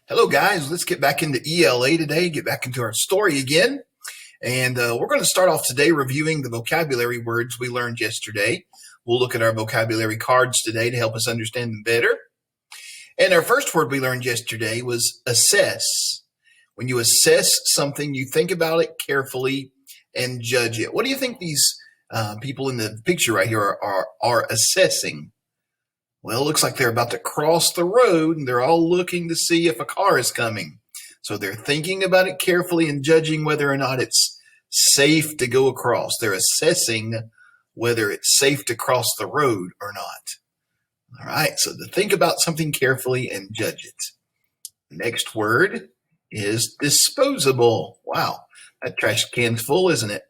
Hello, guys. Let's get back into ELA today, get back into our story again. And we're going to start off today reviewing the vocabulary words we learned yesterday. We'll look at our vocabulary cards today to help us understand them better. And our first word we learned yesterday was assess. When you assess something, you think about it carefully and judge it. What do you think these people in the picture right here are assessing? Well, it looks like they're about to cross the road and they're all looking to see if a car is coming. So they're thinking about it carefully and judging whether or not it's safe to go across. They're assessing whether it's safe to cross the road or not. All right, so to think about something carefully and judge it. The next word is disposable. Wow, that trash can's full, isn't it?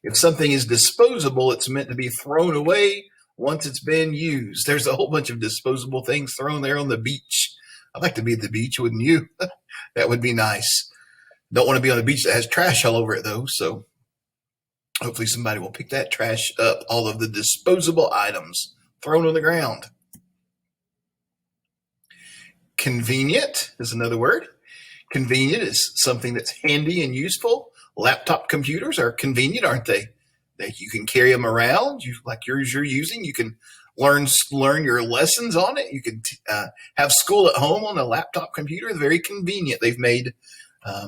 If something is disposable, it's meant to be thrown away once it's been used. There's a whole bunch of disposable things thrown there on the beach. I'd like to be at the beach, wouldn't you? That would be nice. Don't want to be on a beach that has trash all over it, though. So hopefully somebody will pick that trash up, all of the disposable items thrown on the ground. Convenient is another word. Convenient is something that's handy and useful. Laptop computers are convenient, aren't they? That you can carry them around, like yours you're using. You can learn your lessons on it. You can have school at home on a laptop computer. They're very convenient. They've made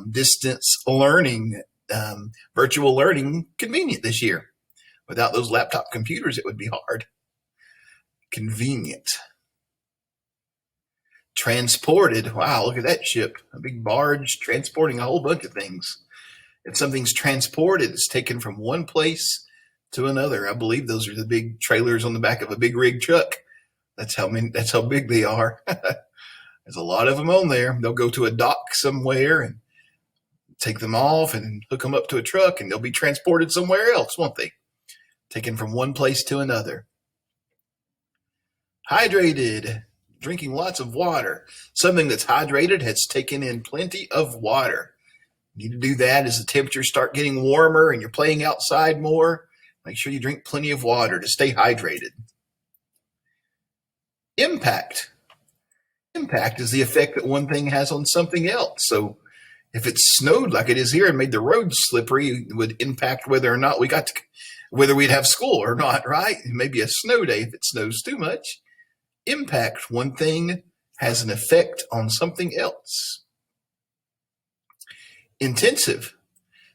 distance learning, virtual learning convenient this year. Without those laptop computers, it would be hard. Convenient. Transported. Wow, look at that ship. A big barge transporting a whole bunch of things. If something's transported, it's taken from one place to another. I believe those are the big trailers on the back of a big rig truck. That's how big they are. There's a lot of them on there. They'll go to a dock somewhere and take them off and hook them up to a truck, and they'll be transported somewhere else, won't they? Taken from one place to another. Hydrated. Drinking lots of water. Something that's hydrated has taken in plenty of water. You need to do that as the temperatures start getting warmer and you're playing outside more. Make sure you drink plenty of water to stay hydrated. Impact. Impact is the effect that one thing has on something else. So if it snowed like it is here and made the roads slippery, it would impact whether or not whether we'd have school or not, right? Maybe a snow day if it snows too much. Impact. One thing has an effect on something else. Intensive.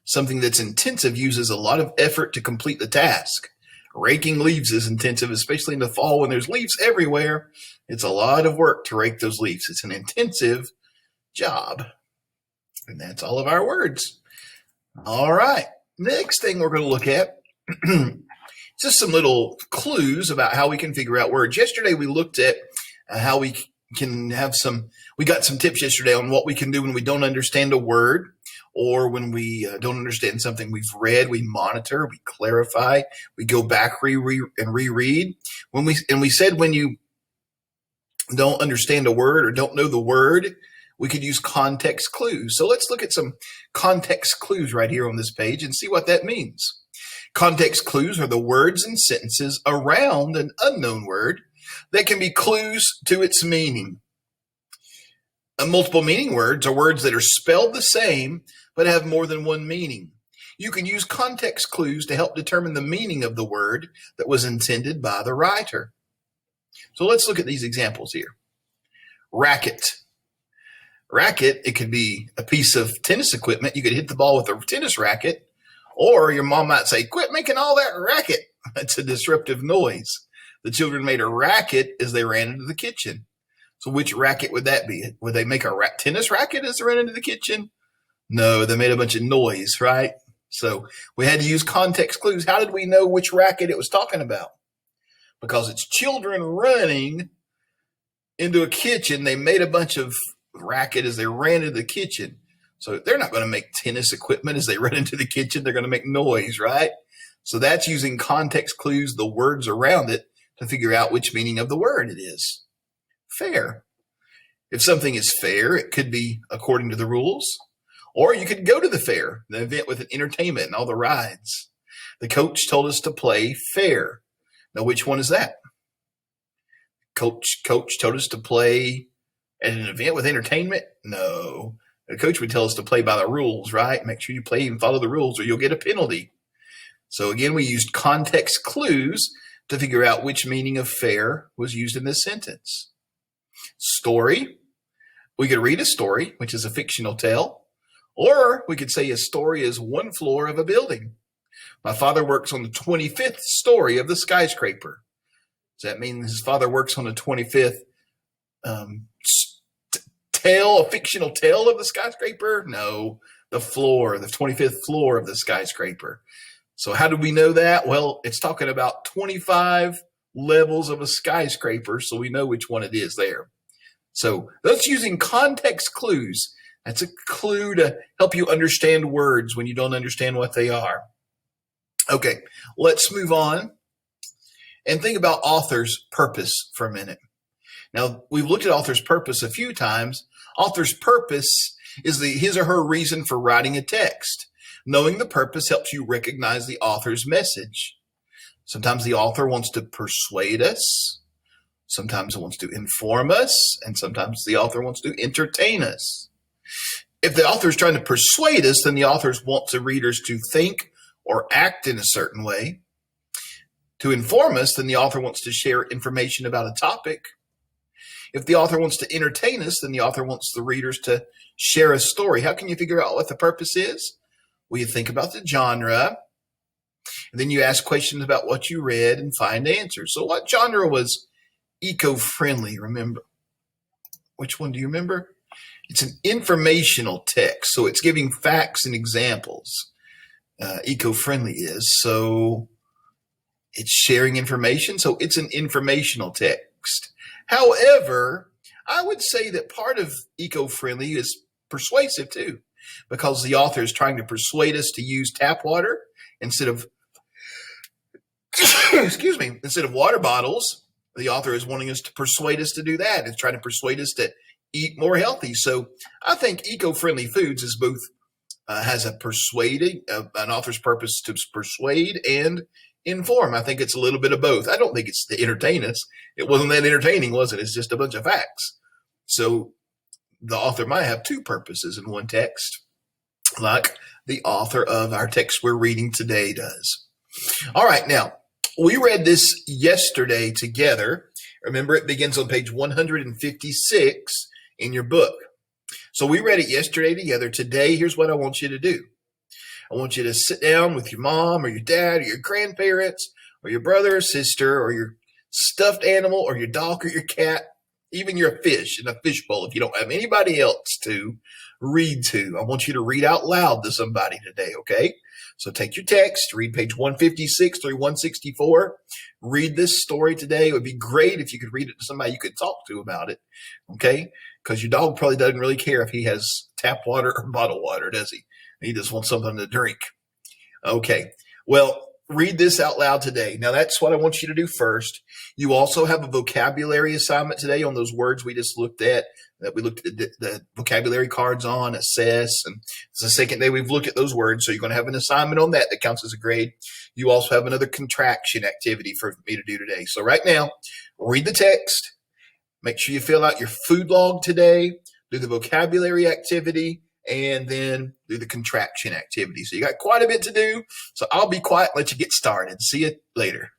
Something that's intensive uses a lot of effort to complete the task. Raking leaves is intensive, especially in the fall when there's leaves everywhere. It's a lot of work to rake those leaves. It's an intensive job. And that's all of our words. All right. Next thing we're going to look at just some little clues about how we can figure out words. Yesterday we looked at how we can we got some tips yesterday on what we can do when we don't understand a word, or when we don't understand something we've read. We monitor, we clarify, we go back and reread. We said when you don't understand a word or don't know the word, we could use context clues. So let's look at some context clues right here on this page and see what that means. Context clues are the words and sentences around an unknown word that can be clues to its meaning. Multiple meaning words are words that are spelled the same but have more than one meaning. You can use context clues to help determine the meaning of the word that was intended by the writer. So let's look at these examples here. Racket. Racket, it could be a piece of tennis equipment. You could hit the ball with a tennis racket. Or your mom might say, quit making all that racket. That's a disruptive noise. The children made a racket as they ran into the kitchen. So which racket would that be? Would they make a tennis racket as they ran into the kitchen? No, they made a bunch of noise, right? So we had to use context clues. How did we know which racket it was talking about? Because it's children running into a kitchen. They made a bunch of racket as they ran into the kitchen. So they're not going to make tennis equipment as they run into the kitchen. They're going to make noise, right? So that's using context clues, the words around it, to figure out which meaning of the word it is. Fair. If something is fair, it could be according to the rules. Or you could go to the fair, the event with an entertainment and all the rides. The coach told us to play fair. Now, which one is that? Coach told us to play At an event with entertainment? No. The coach would tell us to play by the rules, right? Make sure you play and follow the rules or you'll get a penalty. So again, we used context clues to figure out which meaning of fair was used in this sentence. Story. We could read a story, which is a fictional tale, or we could say a story is one floor of a building. My father works on the 25th story of the skyscraper. Does that mean his father works on the 25th a fictional tale of the skyscraper? No, the 25th floor of the skyscraper. So how do we know that? Well, it's talking about 25 levels of a skyscraper, so we know which one it is there. So that's using context clues. That's a clue to help you understand words when you don't understand what they are. Okay, let's move on and think about author's purpose for a minute. Now, we've looked at author's purpose a few times. Author's purpose is his or her reason for writing a text. Knowing the purpose helps you recognize the author's message. Sometimes the author wants to persuade us. Sometimes it wants to inform us. And sometimes the author wants to entertain us. If the author is trying to persuade us, then the author wants the readers to think or act in a certain way. To inform us, then the author wants to share information about a topic. If the author wants to entertain us, then the author wants the readers to share a story. How can you figure out what the purpose is? Well, you think about the genre, and then you ask questions about what you read and find answers. So what genre was eco-friendly? Remember? Which one do you remember? It's an informational text, so it's giving facts and examples. Eco-friendly is, so it's sharing information, so it's an informational text. However, I would say that part of eco-friendly is persuasive too, because the author is trying to persuade us to use tap water instead of, instead of water bottles. The author is wanting us to persuade us to do that. It's trying to persuade us to eat more healthy. So I think eco-friendly foods is both has an author's purpose to persuade and inform. I think it's a little bit of both. I don't think it's to entertain us. It wasn't that entertaining, was it? It's just a bunch of facts. So the author might have two purposes in one text, like the author of our text we're reading today does. All right, now, we read this yesterday together. Remember, it begins on page 156 in your book. So we read it yesterday together. Today, here's what I want you to do. I want you to sit down with your mom or your dad or your grandparents or your brother or sister or your stuffed animal or your dog or your cat, even your fish in a fishbowl if you don't have anybody else to read to. I want you to read out loud to somebody today, okay? So take your text, read page 156 through 164. Read this story today. It would be great if you could read it to somebody you could talk to about it, okay? Because your dog probably doesn't really care if he has tap water or bottled water, does he? He just wants something to drink. Okay, well, read this out loud today. Now, that's what I want you to do first. You also have a vocabulary assignment today on those words we just looked at, that we looked at the vocabulary cards on, assess, and it's the second day we've looked at those words, so you're going to have an assignment on that counts as a grade. You also have another contraction activity for me to do today. So right now, read the text, make sure you fill out your food log today, do the vocabulary activity, and then do the contraction activity. So you got quite a bit to do. So I'll be quiet and let you get started. See you later.